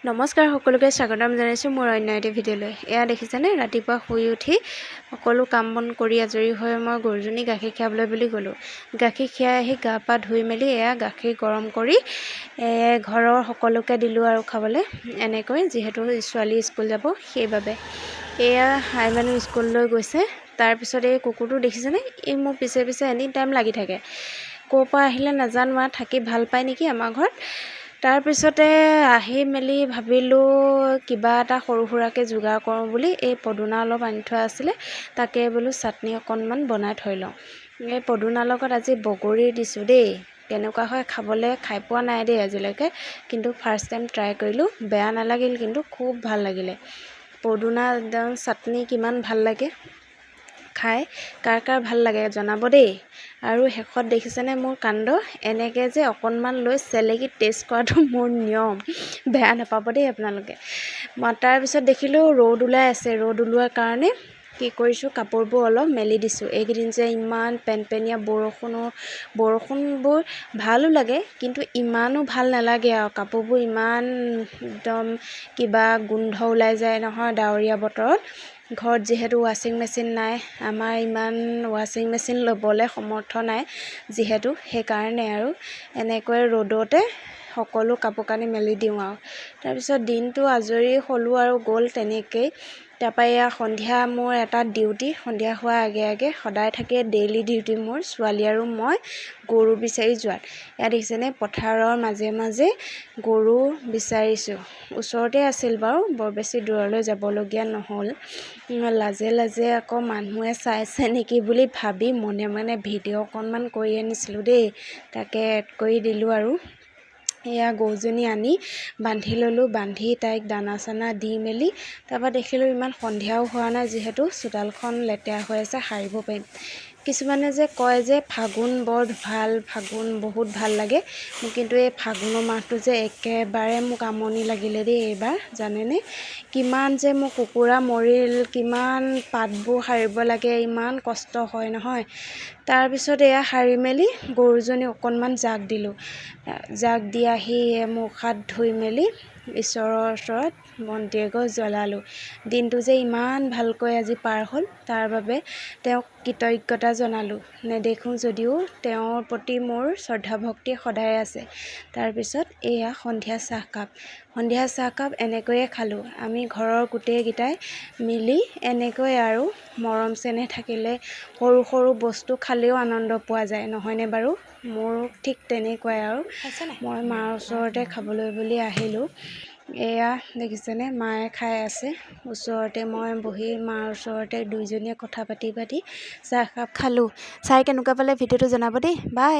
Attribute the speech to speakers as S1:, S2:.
S1: নমস্কাৰ সকলোকে স্বাগতম জনাইছোঁ মোৰ অন্য এটা ভিডিঅ'লৈ। এয়া দেখিছেনে, ৰাতিপুৱা শুই উঠি সকলো কাম বন কৰি আজৰি হৈ মই গৰুজনী গাখীৰ খীৰাবলৈ বুলি গ'লোঁ। গাখীৰ খীৰাই আহি গা পা ধুই মেলি এয়া গাখীৰ গৰম কৰি ঘৰৰ সকলোকে দিলোঁ আৰু খাবলৈ। এনেকৈ যিহেতু ছোৱালী স্কুল যাব সেইবাবে। এয়া আইমানো স্কুললৈ গৈছে। তাৰপিছত এই কুকুৰটো দেখিছেনে, এই মোৰ পিছে পিছে এনি টাইম লাগি থাকে। ক'ৰ পৰা আহিলে নাজানো, আৰু থাকি ভাল পায় নেকি আমাৰ ঘৰত। তাৰপিছতে আহি মেলি ভাবিলোঁ কিবা এটা সৰু সুৰাকৈ যোগাৰ কৰোঁ বুলি এই পদুনা অলপ আনি থোৱা আছিলে, তাকে বোলো চাটনি অকণমান বনাই থৈ লওঁ। এই পদুনাৰ লগত আজি বগৰী দিছোঁ দেই। কেনেকুৱা হয় খাবলৈ খাই পোৱা নাই দেই আজিলৈকে, কিন্তু ফাৰ্ষ্ট টাইম ট্ৰাই কৰিলোঁ। বেয়া নালাগিল, কিন্তু খুব ভাল লাগিলে। পদুনা একদম চাটনি কিমান ভাল লাগে খাই, কাৰ কাৰ ভাল লাগে জনাব দেই। আৰু শেষত দেখিছেনে মোৰ কাণ্ড, এনেকৈ যে অকণমান লৈ চেলেকি টেষ্ট কৰাটো মোৰ নিয়ম, বেয়া নাপাব দেই আপোনালোকে। তাৰপিছত দেখিলোঁ ৰ'দ ওলাই আছে। ৰ'দ ওলোৱাৰ কাৰণে কি কৰিছোঁ, কাপোৰবোৰ অলপ মেলি দিছোঁ। এইকেইদিন যে ইমান পেনপেনীয়া বৰষুণবোৰ ভালো লাগে, কিন্তু ইমানো ভাল নালাগে আৰু। কাপোৰবোৰ ইমান একদম কিবা গোন্ধ ওলাই যায় নহয় ডাৱৰীয়া বতৰত। ঘৰত যিহেতু ৱাশ্বিং মেচিন নাই, আমাৰ ইমান ৱাশ্বিং মেচিন ল'বলৈ সমৰ্থ নাই যিহেতু, সেইকাৰণে আৰু এনেকৈ ৰ'দতে সকলো কাপোৰ কানি মেলি দিওঁ আৰু। তাৰপিছত দিনটো আজৰি হ'লোঁ আৰু গ'ল তেনেকৈয়ে। তাৰপৰা এয়া সন্ধিয়া মোৰ এটা ডিউটি, সন্ধিয়া হোৱাৰ আগে আগে সদায় থাকে ডেইলি ডিউটি মোৰ, ছোৱালী আৰু মই গৰু বিচাৰি যোৱাত। এয়া দেখিছেনে পথাৰৰ মাজে মাজে গৰু বিচাৰিছোঁ। ওচৰতে আছিল বাৰু, বৰ বেছি দূৰলৈ যাবলগীয়া নহ'ল। লাজে লাজে আকৌ মানুহে চাইছে নেকি বুলি ভাবি মনে মনে ভিডিঅ' অকণমান কৰি আনিছিলোঁ দেই, তাকে এড কৰি দিলোঁ আৰু। এয়া গৰুজনী আনি বান্ধি ল'লোঁ, বান্ধি তাইক দানা চানা দি মেলি তাৰপৰা দেখিলোঁ ইমান সন্ধিয়াও হোৱা নাই যিহেতু, চোতালখন লেতেৰা হৈ আছে, সাৰিব পাৰিম। কিছুমানে যে কয় যে ফাগুন বৰ ভাল, ফাগুন বহুত ভাল লাগে, কিন্তু এই ফাগুনৰ মাহটো যে একেবাৰে মোক আমনি লাগিলে দেই এইবাৰ। জানেনে কিমান যে মোৰ কুকুৰা মৰিল, কিমান পাতবোৰ সাৰিব লাগে, ইমান কষ্ট হয় নহয়। তাৰপিছত এয়া সাৰি মেলি গৰুজনী অকণমান জাক দিলোঁ। জাক দি আহি মুখ হাত ধুই মেলি ঈশ্বৰৰ ওচৰত বন্তি এগছ জ্বলালোঁ। দিনটো যে ইমান ভালকৈ আজি পাৰ হ'ল, তাৰ বাবে তেওঁক কৃতজ্ঞতা জনালোঁ। নেদেখোঁ যদিও তেওঁৰ প্ৰতি মোৰ শ্ৰদ্ধা ভক্তি সদায় আছে। তাৰপিছত এয়া সন্ধিয়া চাহকাপ এনেকৈয়ে খালোঁ। আমি ঘৰৰ গোটেইকেইটাই মিলি এনেকৈ আৰু মৰম চেনেহ থাকিলে সৰু সৰু বস্তু খালেও আনন্দ পোৱা যায়, নহয়নে বাৰু? মোৰো ঠিক তেনেকুৱাই আৰু। মই মাৰ ওচৰতে খাবলৈ বুলি আহিলোঁ। এয়া দেখিছেনে মায়ে খাই আছে, ওচৰতে মই বহি মাৰ ওচৰতে দুইজনীয়ে কথা পাতি পাতি চাহকাপ খালোঁ। চাই কেনেকুৱা পালে ভিডিঅ'টো জনাব দেই। বাই।